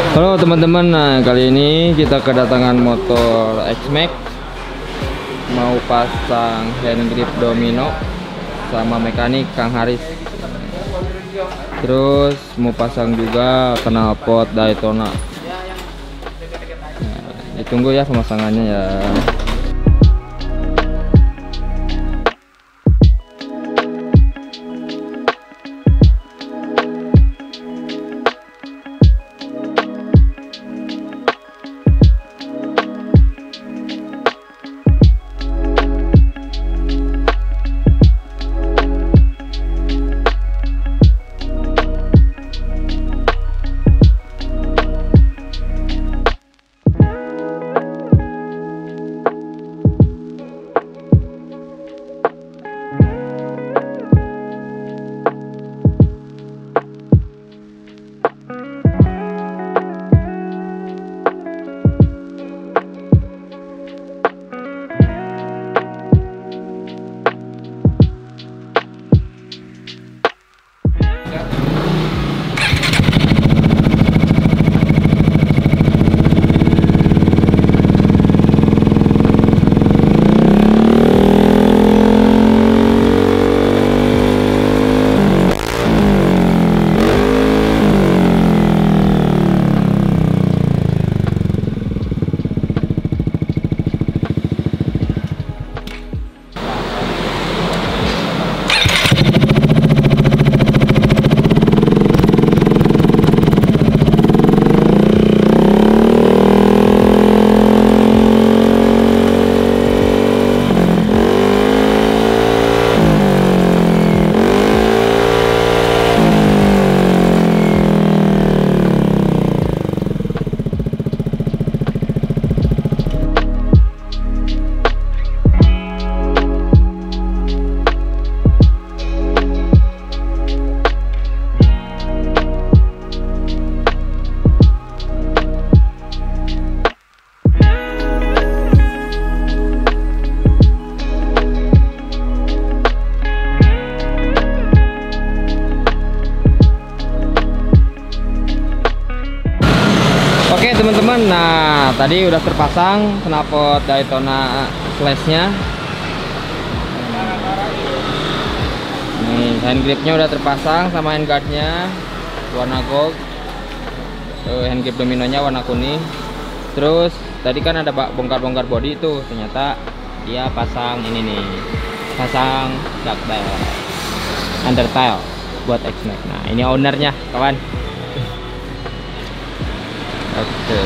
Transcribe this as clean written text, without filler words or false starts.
Halo teman-teman, nah kali ini kita kedatangan motor XMAX, mau pasang hand grip domino sama mekanik Kang Haris. Terus mau pasang juga knalpot DAYTONA. Nah, ditunggu ya pemasangannya ya. Oke teman-teman, nah tadi udah terpasang knalpot DAYTONA flashnya. Nih hand gripnya udah terpasang sama hand guardnya warna gold, hand grip dominonya warna kuning. Terus tadi kan ada bongkar-bongkar bodi itu, ternyata dia pasang ini nih, pasang ducktail undertail buat XMAX. Nah ini ownernya kawan. Oke.